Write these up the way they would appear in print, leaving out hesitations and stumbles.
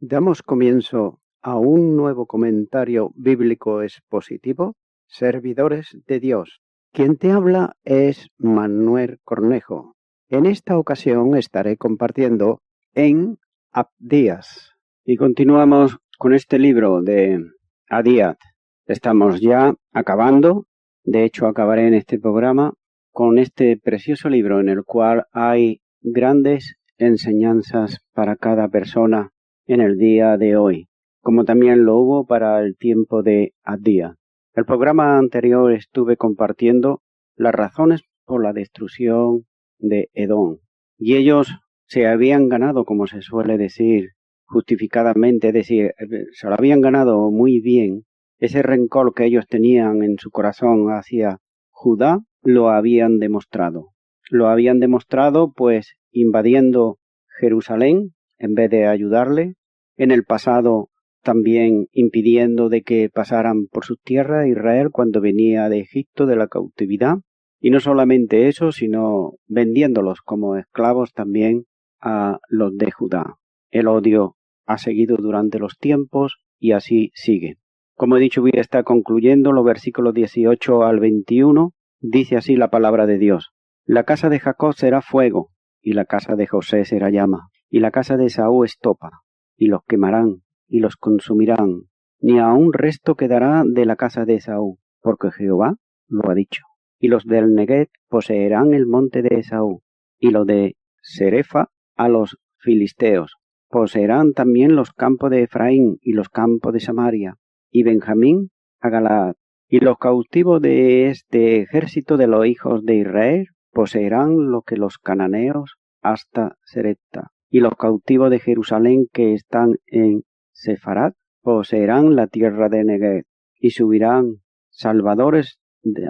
Damos comienzo a un nuevo comentario bíblico expositivo, Servidores de Dios. Quien te habla es Manuel Cornejo. En esta ocasión estaré compartiendo en Abdías. Y continuamos con este libro de Abdías. Estamos ya acabando, de hecho acabaré en este programa, con este precioso libro en el cual hay grandes enseñanzas para cada persona en el día de hoy, como también lo hubo para el tiempo de Abdías. El programa anterior estuve compartiendo las razones por la destrucción de Edom, y ellos se habían ganado, como se suele decir justificadamente, es decir, se lo habían ganado muy bien. Ese rencor que ellos tenían en su corazón hacia Judá lo habían demostrado. Lo habían demostrado pues invadiendo Jerusalén en vez de ayudarle. En el pasado también impidiendo de que pasaran por sus tierras Israel cuando venía de Egipto de la cautividad. Y no solamente eso, sino vendiéndolos como esclavos también a los de Judá. El odio ha seguido durante los tiempos y así sigue. Como he dicho, voy a estar concluyendo los versículos 18 al 21. Dice así la palabra de Dios. La casa de Jacob será fuego, y la casa de José será llama, y la casa de Esaú estopa, y los quemarán, y los consumirán. Ni aun resto quedará de la casa de Esaú, porque Jehová lo ha dicho. Y los del Neguev poseerán el monte de Esaú, y los de Serefa a los filisteos. Poseerán también los campos de Efraín y los campos de Samaria, y Benjamín a Galaad. Y los cautivos de este ejército de los hijos de Israel poseerán lo que los cananeos hasta Serepta. Y los cautivos de Jerusalén que están en Sefarat poseerán la tierra de Neguev, y subirán salvadores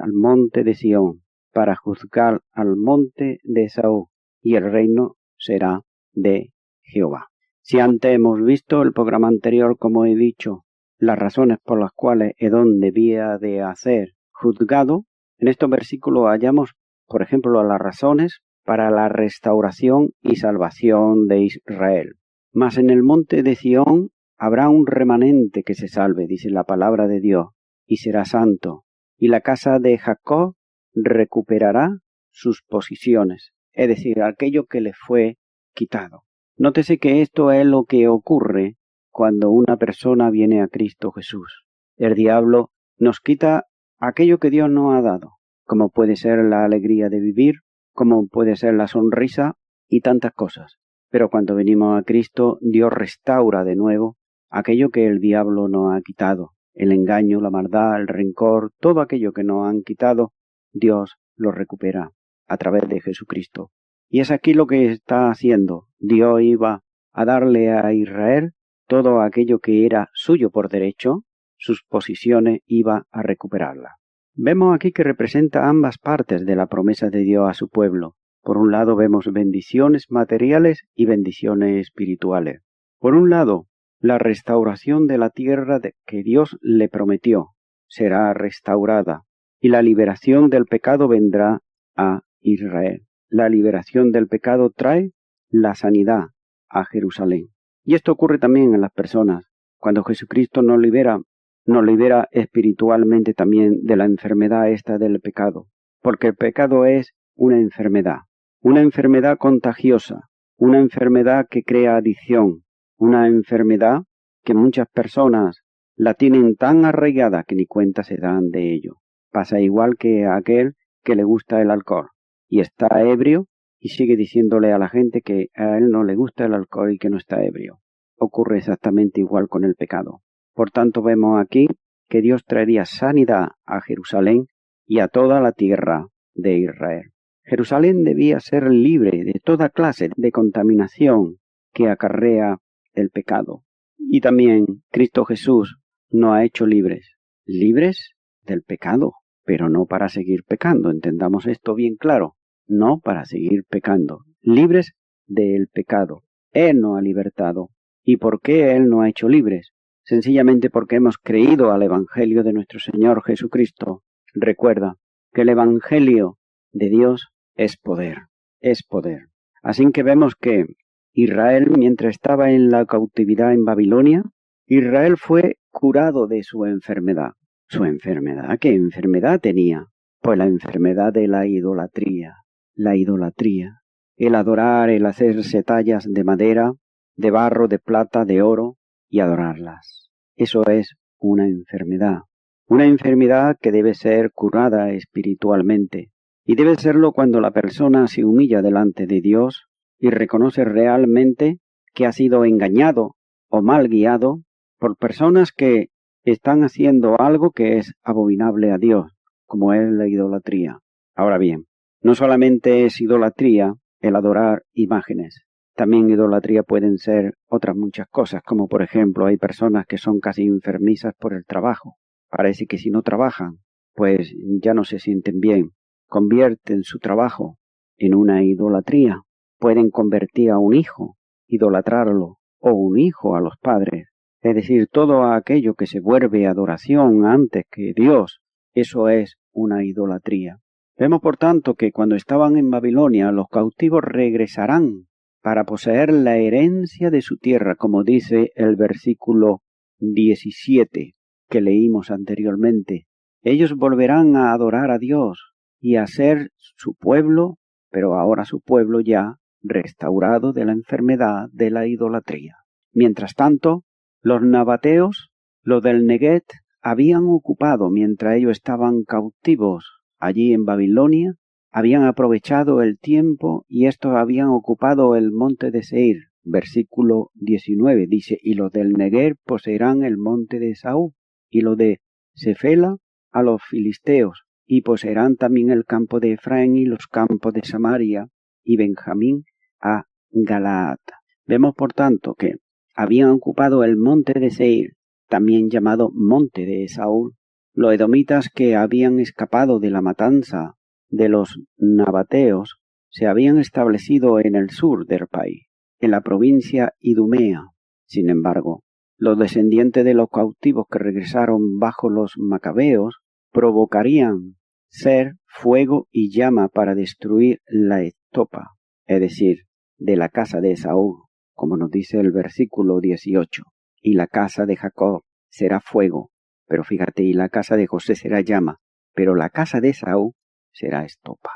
al monte de Sión, para juzgar al monte de Esaú, y el reino será de Jehová. Si antes hemos visto el programa anterior, como he dicho, las razones por las cuales Edom debía de ser juzgado, en estos versículos hallamos, por ejemplo, las razones para la restauración y salvación de Israel. Mas en el monte de Sión habrá un remanente que se salve, dice la palabra de Dios, y será santo, y la casa de Jacob recuperará sus posiciones, es decir, aquello que le fue quitado. Nótese que esto es lo que ocurre cuando una persona viene a Cristo Jesús. El diablo nos quita aquello que Dios nos ha dado, como puede ser la alegría de vivir, como puede ser la sonrisa y tantas cosas. Pero cuando venimos a Cristo, Dios restaura de nuevo aquello que el diablo nos ha quitado. El engaño, la maldad, el rencor, todo aquello que nos han quitado, Dios lo recupera a través de Jesucristo. Y es aquí lo que está haciendo. Dios iba a darle a Israel todo aquello que era suyo por derecho, sus posiciones iba a recuperarla. Vemos aquí que representa ambas partes de la promesa de Dios a su pueblo. Por un lado vemos bendiciones materiales y bendiciones espirituales. Por un lado, la restauración de la tierra que Dios le prometió será restaurada y la liberación del pecado vendrá a Israel. La liberación del pecado trae la sanidad a Jerusalén. Y esto ocurre también en las personas. Cuando Jesucristo nos libera espiritualmente también de la enfermedad esta del pecado. Porque el pecado es una enfermedad contagiosa, una enfermedad que crea adicción, una enfermedad que muchas personas la tienen tan arraigada que ni cuenta se dan de ello. Pasa igual que a aquel que le gusta el alcohol y está ebrio y sigue diciéndole a la gente que a él no le gusta el alcohol y que no está ebrio. Ocurre exactamente igual con el pecado. Por tanto, vemos aquí que Dios traería sanidad a Jerusalén y a toda la tierra de Israel. Jerusalén debía ser libre de toda clase de contaminación que acarrea el pecado. Y también Cristo Jesús nos ha hecho libres del pecado, pero no para seguir pecando. Entendamos esto bien claro. No para seguir pecando, libres del pecado. Él nos ha libertado. ¿Y por qué Él nos ha hecho libres? Sencillamente porque hemos creído al Evangelio de nuestro Señor Jesucristo. Recuerda que el Evangelio de Dios es poder, es poder. Así que vemos que Israel, mientras estaba en la cautividad en Babilonia, Israel fue curado de su enfermedad. ¿Su enfermedad? ¿Qué enfermedad tenía? Pues la enfermedad de la idolatría. La idolatría. El adorar, el hacerse tallas de madera, de barro, de plata, de oro y adorarlas. Eso es una enfermedad. Una enfermedad que debe ser curada espiritualmente. Y debe serlo cuando la persona se humilla delante de Dios y reconoce realmente que ha sido engañado o mal guiado por personas que están haciendo algo que es abominable a Dios, como es la idolatría. Ahora bien, no solamente es idolatría el adorar imágenes, también idolatría pueden ser otras muchas cosas, como por ejemplo hay personas que son casi enfermizas por el trabajo. Parece que si no trabajan, pues ya no se sienten bien. Convierten su trabajo en una idolatría. Pueden convertir a un hijo, idolatrarlo, o un hijo a los padres. Es decir, todo aquello que se vuelve adoración antes que Dios, eso es una idolatría. Vemos por tanto que cuando estaban en Babilonia, los cautivos regresarán para poseer la herencia de su tierra, como dice el versículo 17 que leímos anteriormente. Ellos volverán a adorar a Dios y a ser su pueblo, pero ahora su pueblo ya restaurado de la enfermedad de la idolatría. Mientras tanto, los nabateos, los del Neguet, habían ocupado, mientras ellos estaban cautivos allí en Babilonia, habían aprovechado el tiempo y estos habían ocupado el monte de Seir. Versículo 19 dice, y los del Neguer poseerán el monte de Esaú, y los de Sefela a los filisteos, y poseerán también el campo de Efraín y los campos de Samaria, y Benjamín a Galaad. Vemos por tanto que habían ocupado el monte de Seir, también llamado monte de Esaú. Los edomitas que habían escapado de la matanza de los nabateos se habían establecido en el sur del país, en la provincia idumea. Sin embargo, los descendientes de los cautivos que regresaron bajo los macabeos provocarían ser fuego y llama para destruir la estopa, es decir, de la casa de Esaú, como nos dice el versículo 18, y la casa de Jacob será fuego, pero fíjate, y la casa de José será llama, pero la casa de Esaú será estopa,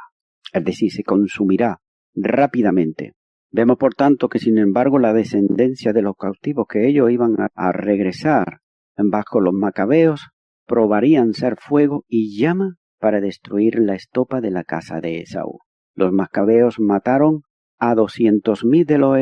es decir, se consumirá rápidamente. Vemos por tanto que sin embargo la descendencia de los cautivos que ellos iban a regresar bajo los macabeos probarían ser fuego y llama para destruir la estopa de la casa de Esaú. Los macabeos mataron a 200.000 de los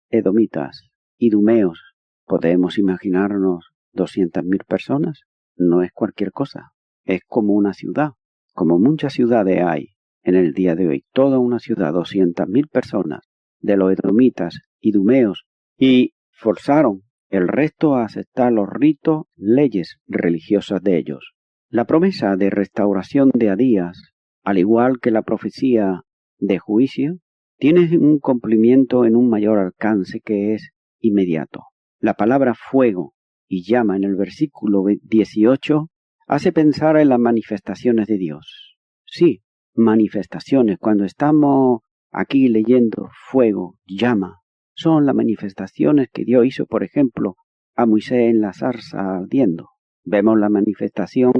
edomitas, idumeos. ¿Podemos imaginarnos 200.000 personas? No es cualquier cosa, es como una ciudad, como muchas ciudades hay en el día de hoy, toda una ciudad, 200.000 personas de los edomitas, idumeos, y forzaron el resto a aceptar los ritos, leyes religiosas de ellos. La promesa de restauración de Adías, al igual que la profecía de juicio, tiene un cumplimiento en un mayor alcance que es inmediato. La palabra fuego y llama en el versículo 18 hace pensar en las manifestaciones de Dios. Sí, manifestaciones. Cuando estamos aquí leyendo fuego, llama, son las manifestaciones que Dios hizo, por ejemplo, a Moisés en la zarza ardiendo. Vemos la manifestación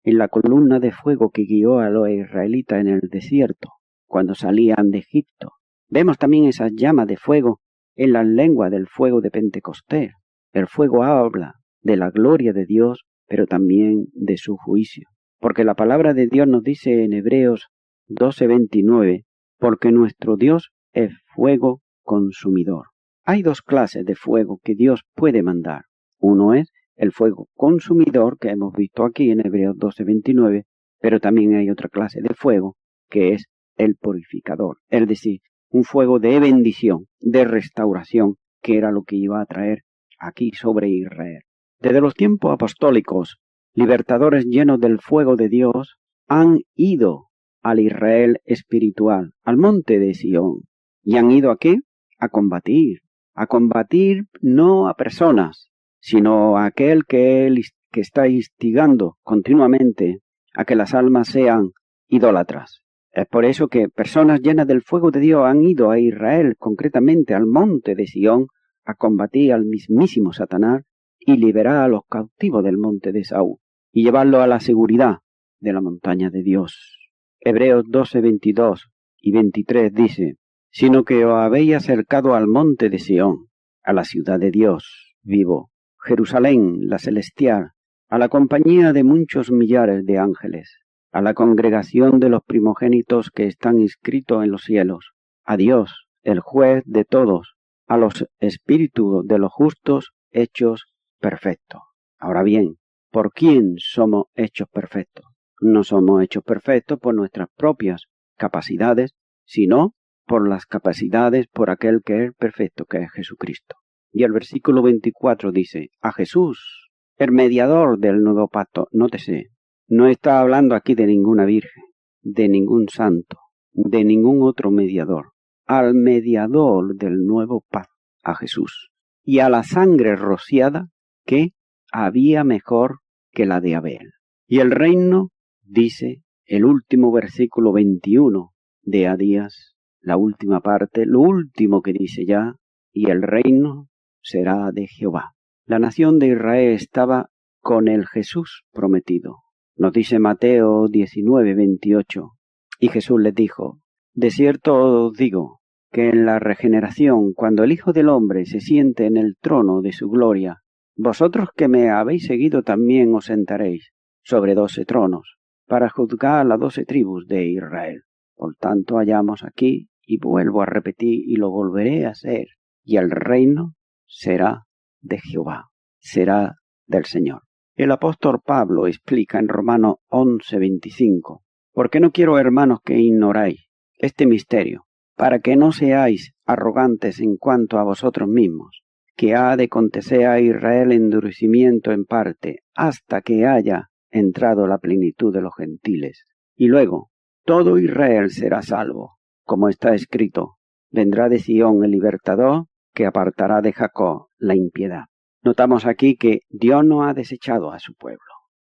en la columna de fuego que guió a los israelitas en el desierto, cuando salían de Egipto. Vemos también esas llamas de fuego en las lenguas del fuego de Pentecostés. El fuego habla de la gloria de Dios, pero también de su juicio. Porque la palabra de Dios nos dice en Hebreos 12:29, porque nuestro Dios es fuego consumidor. Hay dos clases de fuego que Dios puede mandar. Uno es el fuego consumidor que hemos visto aquí en Hebreos 12:29, pero también hay otra clase de fuego que es el purificador, es decir, un fuego de bendición, de restauración, que era lo que iba a traer aquí sobre Israel. Desde los tiempos apostólicos, libertadores llenos del fuego de Dios han ido al Israel espiritual, al monte de Sión. ¿Y han ido a qué? A combatir no a personas, sino a aquel que está instigando continuamente a que las almas sean idólatras. Es por eso que personas llenas del fuego de Dios han ido a Israel, concretamente al monte de Sión, a combatir al mismísimo Satanás y liberar a los cautivos del monte de Saúl y llevarlos a la seguridad de la montaña de Dios. Hebreos 12, 22 y 23 dice: sino que os habéis acercado al monte de Sión, a la ciudad de Dios vivo, Jerusalén, la celestial, a la compañía de muchos millares de ángeles, a la congregación de los primogénitos que están inscritos en los cielos, a Dios, el juez de todos, a los espíritus de los justos hechos perfectos. Ahora bien, ¿por quién somos hechos perfectos? No somos hechos perfectos por nuestras propias capacidades, sino por las capacidades por aquel que es perfecto, que es Jesucristo. Y el versículo 24 dice: a Jesús, el mediador del nuevo pacto. Nótese, no está hablando aquí de ninguna virgen, de ningún santo, de ningún otro mediador. Al mediador del nuevo pacto, a Jesús. Y a la sangre rociada que había mejor que la de Abel. Y el reino, dice el último versículo 21 de Adías, la última parte, lo último que dice ya: y el reino será de Jehová. La nación de Israel estaba con el Jesús prometido. Nos dice Mateo 19, 28. Y Jesús les dijo: de cierto os digo, que en la regeneración, cuando el Hijo del Hombre se siente en el trono de su gloria, vosotros que me habéis seguido también os sentaréis sobre 12 tronos, para juzgar a las 12 tribus de Israel. Por tanto, hallamos aquí, y vuelvo a repetir, y lo volveré a hacer, y el reino será de Jehová, será del Señor. El apóstol Pablo explica en Romanos 11, 25, porque no quiero, hermanos, que ignoráis este misterio, para que no seáis arrogantes en cuanto a vosotros mismos, que ha de acontecer a Israel endurecimiento en parte, hasta que haya entrado la plenitud de los gentiles. Y luego, todo Israel será salvo, como está escrito: vendrá de Sión el libertador, que apartará de Jacob la impiedad. Notamos aquí que Dios no ha desechado a su pueblo.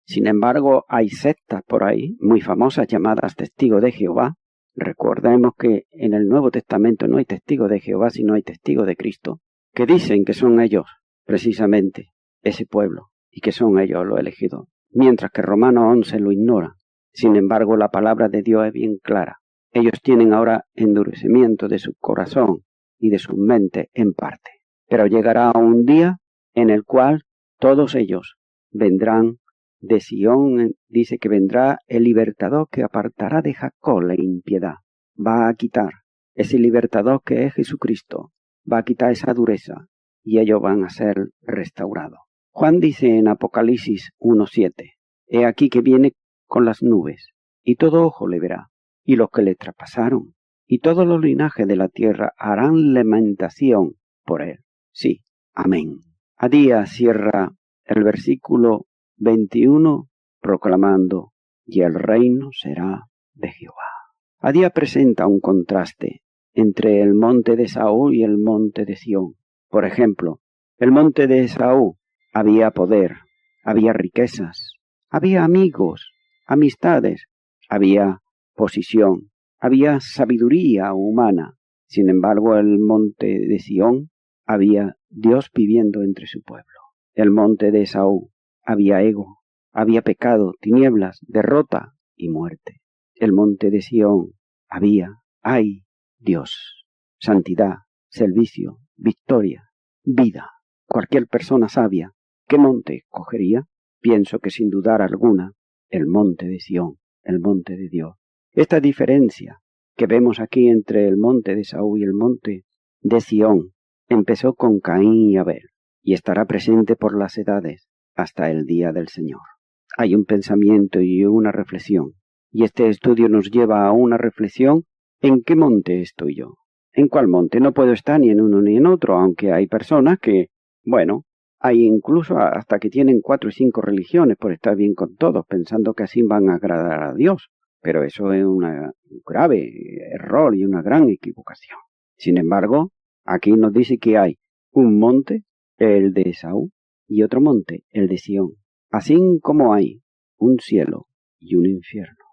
Sin embargo, hay sectas por ahí, muy famosas, llamadas testigos de Jehová. Recordemos que en el Nuevo Testamento no hay testigos de Jehová, sino hay testigos de Cristo, que dicen que son ellos, precisamente, ese pueblo, y que son ellos los elegidos, mientras que Romanos 11 lo ignora. Sin embargo, la palabra de Dios es bien clara. Ellos tienen ahora endurecimiento de su corazón y de su mente en parte. Pero llegará un día en el cual todos ellos vendrán de Sión. Dice que vendrá el libertador que apartará de Jacob la impiedad. Va a quitar ese libertador que es Jesucristo. Va a quitar esa dureza y ellos van a ser restaurados. Juan dice en Apocalipsis 1:7: he aquí que viene con las nubes, y todo ojo le verá, y los que le traspasaron, y todos los linajes de la tierra harán lamentación por él. Sí, amén. Adías cierra el versículo 21 proclamando: y el reino será de Jehová. Adías presenta un contraste entre el monte de Saúl y el monte de Sión. Por ejemplo, el monte de Saúl había poder, había riquezas, había amigos, amistades, había posición, había sabiduría humana. Sin embargo, el monte de Sión había Dios viviendo entre su pueblo. El monte de Saúl había ego, había pecado, tinieblas, derrota y muerte. El monte de Sión hay Dios, santidad, servicio, victoria, vida. Cualquier persona sabia, ¿qué monte cogería? Pienso que sin dudar alguna, el monte de Sión, el monte de Dios. Esta diferencia que vemos aquí entre el monte de Saúl y el monte de Sión empezó con Caín y Abel y estará presente por las edades hasta el día del Señor. Hay un pensamiento y una reflexión, y este estudio nos lleva a una reflexión: ¿en qué monte estoy yo? ¿En cuál monte? No puedo estar ni en uno ni en otro, aunque hay personas que, hay incluso hasta que tienen 4 y 5 religiones por estar bien con todos, pensando que así van a agradar a Dios. Pero eso es un grave error y una gran equivocación. Sin embargo, aquí nos dice que hay un monte, el de Esaú, y otro monte, el de Sión. Así como hay un cielo y un infierno.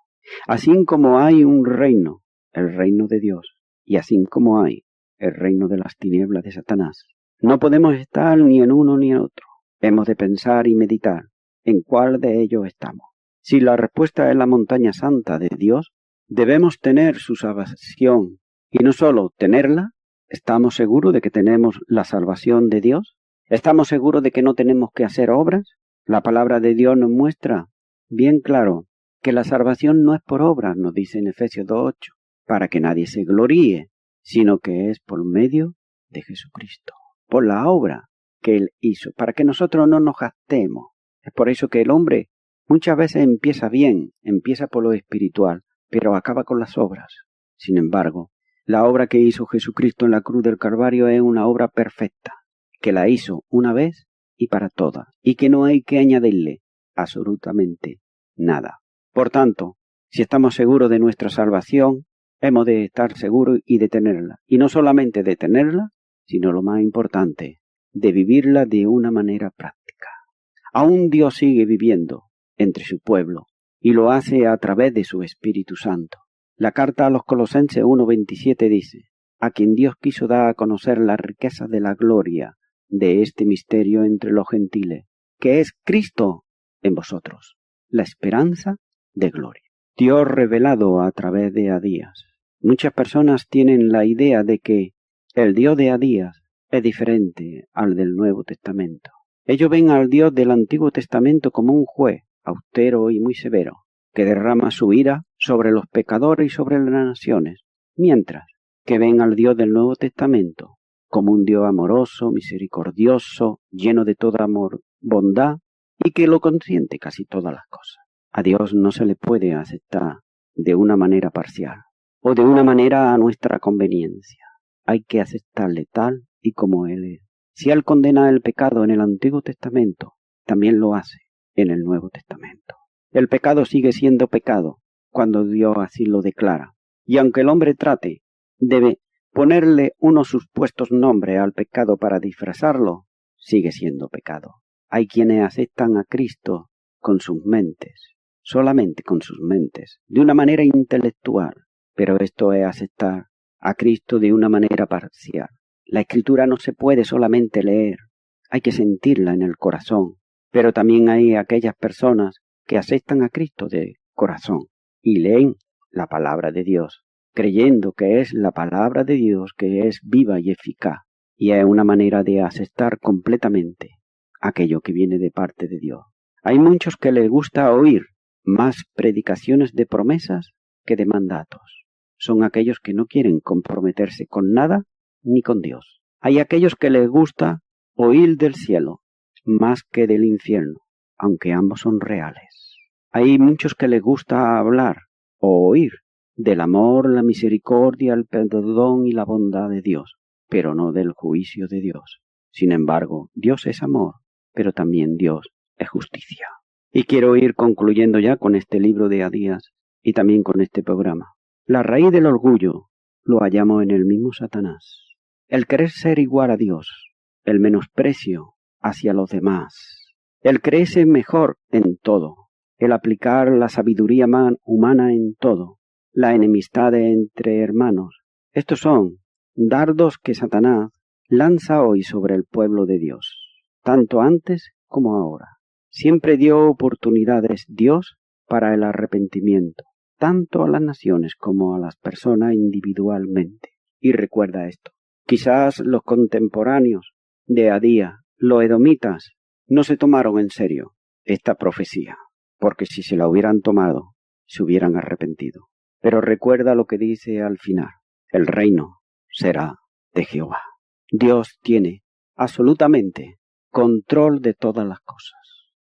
Así como hay un reino, el reino de Dios, y así como hay el reino de las tinieblas de Satanás, no podemos estar ni en uno ni en otro. Hemos de pensar y meditar en cuál de ellos estamos. Si la respuesta es la montaña santa de Dios, debemos tener su salvación, y no solo tenerla. ¿Estamos seguros de que tenemos la salvación de Dios? ¿Estamos seguros de que no tenemos que hacer obras? La palabra de Dios nos muestra bien claro que la salvación no es por obras, nos dice en Efesios 2:8, para que nadie se gloríe, sino que es por medio de Jesucristo, por la obra que Él hizo, para que nosotros no nos gastemos. Es por eso que el hombre muchas veces empieza bien, empieza por lo espiritual, pero acaba con las obras. Sin embargo, la obra que hizo Jesucristo en la cruz del Calvario es una obra perfecta, que la hizo una vez y para todas, y que no hay que añadirle absolutamente nada. Por tanto, si estamos seguros de nuestra salvación, hemos de estar seguros y de tenerla. Y no solamente de tenerla, sino lo más importante, de vivirla de una manera práctica. Aún Dios sigue viviendo entre su pueblo, y lo hace a través de su Espíritu Santo. La carta a los Colosenses 1:27 dice: a quien Dios quiso dar a conocer las riquezas de la gloria de este misterio entre los gentiles, que es Cristo en vosotros, la esperanza de gloria. Dios revelado a través de Adías. Muchas personas tienen la idea de que el Dios de Adías es diferente al del Nuevo Testamento. Ellos ven al Dios del Antiguo Testamento como un juez austero y muy severo, que derrama su ira sobre los pecadores y sobre las naciones, mientras que ven al Dios del Nuevo Testamento como un Dios amoroso, misericordioso, lleno de toda amor, bondad, y que lo consiente casi todas las cosas. A Dios no se le puede aceptar de una manera parcial o de una manera a nuestra conveniencia. Hay que aceptarle tal y como Él es. Si Él condena el pecado en el Antiguo Testamento, también lo hace en el Nuevo Testamento. El pecado sigue siendo pecado cuando Dios así lo declara. Y aunque el hombre trate de ponerle unos supuestos nombres al pecado para disfrazarlo, sigue siendo pecado. Hay quienes aceptan a Cristo con sus mentes, solamente con sus mentes, de una manera intelectual, pero esto es aceptar a Cristo de una manera parcial. La Escritura no se puede solamente leer, hay que sentirla en el corazón, pero también hay aquellas personas que aceptan a Cristo de corazón y leen la palabra de Dios, creyendo que es la palabra de Dios que es viva y eficaz, y es una manera de aceptar completamente aquello que viene de parte de Dios. Hay muchos que les gusta oír más predicaciones de promesas que de mandatos. Son aquellos que no quieren comprometerse con nada ni con Dios. Hay aquellos que les gusta oír del cielo más que del infierno, aunque ambos son reales. Hay muchos que les gusta hablar o oír del amor, la misericordia, el perdón y la bondad de Dios, pero no del juicio de Dios. Sin embargo, Dios es amor, pero también Dios es justicia. Y quiero ir concluyendo ya con este libro de Adías y también con este programa. La raíz del orgullo lo hallamos en el mismo Satanás. El querer ser igual a Dios, el menosprecio hacia los demás, el creerse mejor en todo, el aplicar la sabiduría humana en todo, la enemistad entre hermanos. Estos son dardos que Satanás lanza hoy sobre el pueblo de Dios, tanto antes como ahora. Siempre dio oportunidades Dios para el arrepentimiento, tanto a las naciones como a las personas individualmente. Y recuerda esto, quizás los contemporáneos de Adías, los edomitas, no se tomaron en serio esta profecía, porque si se la hubieran tomado, se hubieran arrepentido. Pero recuerda lo que dice al final, el reino será de Jehová. Dios tiene absolutamente control de todas las cosas,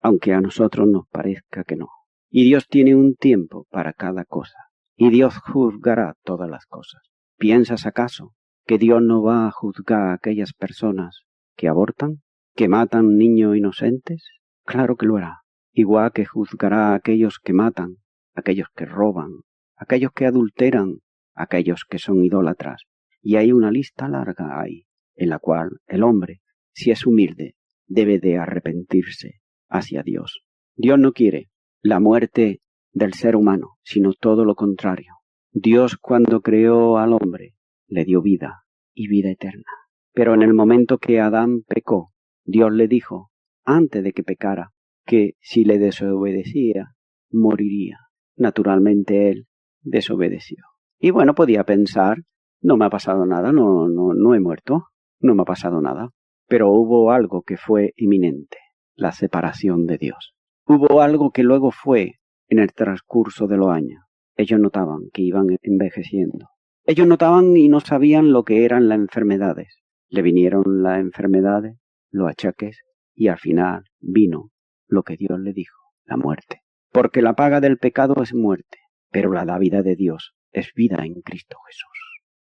aunque a nosotros nos parezca que no. Y Dios tiene un tiempo para cada cosa, y Dios juzgará todas las cosas. ¿Piensas acaso que Dios no va a juzgar a aquellas personas que abortan, que matan niños inocentes? Claro que lo hará, igual que juzgará a aquellos que matan, aquellos que roban, aquellos que adulteran, aquellos que son idólatras. Y hay una lista larga ahí, en la cual el hombre, si es humilde, debe de arrepentirse hacia Dios. Dios no quiere la muerte del ser humano, sino todo lo contrario. Dios, cuando creó al hombre, le dio vida y vida eterna. Pero en el momento que Adán pecó, Dios le dijo, antes de que pecara, que si le desobedecía, moriría. Naturalmente él desobedeció. Y bueno, podía pensar, no me ha pasado nada, no he muerto, no me ha pasado nada. Pero hubo algo que fue inminente, la separación de Dios. Hubo algo que luego fue en el transcurso de los años. Ellos notaban que iban envejeciendo. Ellos notaban y no sabían lo que eran las enfermedades. Le vinieron las enfermedades, los achaques, y al final vino lo que Dios le dijo, la muerte. Porque la paga del pecado es muerte, pero la vida de Dios es vida en Cristo Jesús.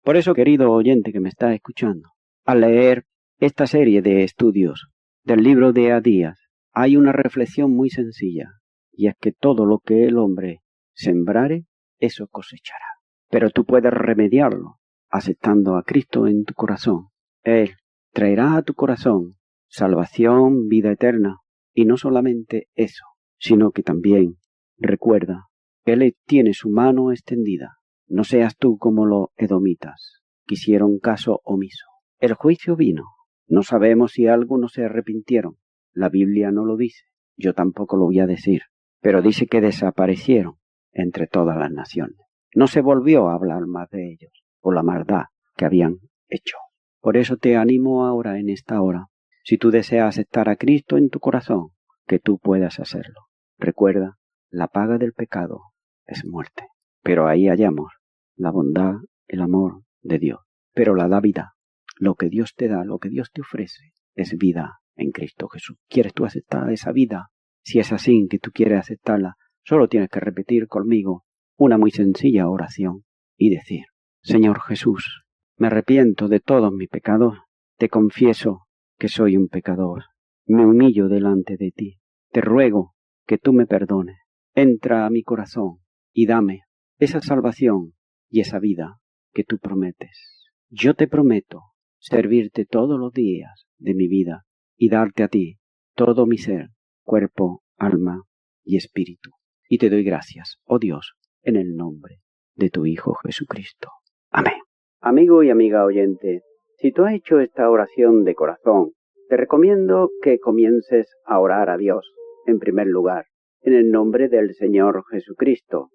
Por eso, querido oyente que me está escuchando, al leer esta serie de estudios del libro de Abdías, hay una reflexión muy sencilla, y es que todo lo que el hombre sembrare, eso cosechará. Pero tú puedes remediarlo aceptando a Cristo en tu corazón. Él traerá a tu corazón salvación, vida eterna, y no solamente eso, sino que también recuerda que Él tiene su mano extendida. No seas tú como los edomitas, que hicieron caso omiso. El juicio vino. No sabemos si algunos se arrepintieron. La Biblia no lo dice. Yo tampoco lo voy a decir. Pero dice que desaparecieron entre todas las naciones. No se volvió a hablar más de ellos, por la maldad que habían hecho. Por eso te animo ahora en esta hora, si tú deseas aceptar a Cristo en tu corazón, que tú puedas hacerlo. Recuerda, la paga del pecado es muerte. Pero ahí hallamos la bondad, el amor de Dios. Pero la da vida. Lo que Dios te da, lo que Dios te ofrece, es vida en Cristo Jesús. ¿Quieres tú aceptar esa vida? Si es así que tú quieres aceptarla, solo tienes que repetir conmigo una muy sencilla oración y decir, Señor Jesús, me arrepiento de todos mis pecados, te confieso que soy un pecador, me humillo delante de ti, te ruego que tú me perdones, entra a mi corazón y dame esa salvación y esa vida que tú prometes. Yo te prometo servirte todos los días de mi vida y darte a ti todo mi ser, cuerpo, alma y espíritu. Y te doy gracias, oh Dios, en el nombre de tu Hijo Jesucristo. Amén. Amigo y amiga oyente, si tú has hecho esta oración de corazón, te recomiendo que comiences a orar a Dios, en primer lugar, en el nombre del Señor Jesucristo.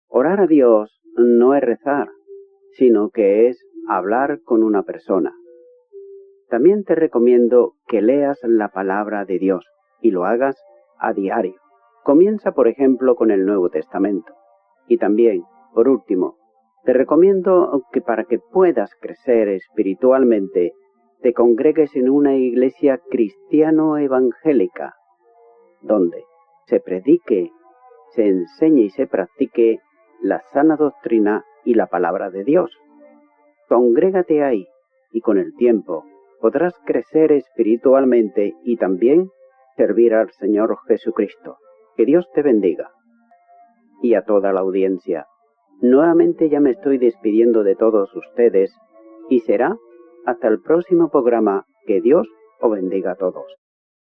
Orar a Dios no es rezar, sino que es hablar con una persona. También te recomiendo que leas la palabra de Dios y lo hagas a diario. Comienza, por ejemplo, con el Nuevo Testamento. Y también, por último, te recomiendo que para que puedas crecer espiritualmente, te congregues en una iglesia cristiano-evangélica, donde se predique, se enseñe y se practique la sana doctrina y la palabra de Dios. Congrégate ahí y con el tiempo podrás crecer espiritualmente y también servir al Señor Jesucristo. Que Dios te bendiga. Y a toda la audiencia, nuevamente ya me estoy despidiendo de todos ustedes y será hasta el próximo programa. Que Dios os bendiga a todos.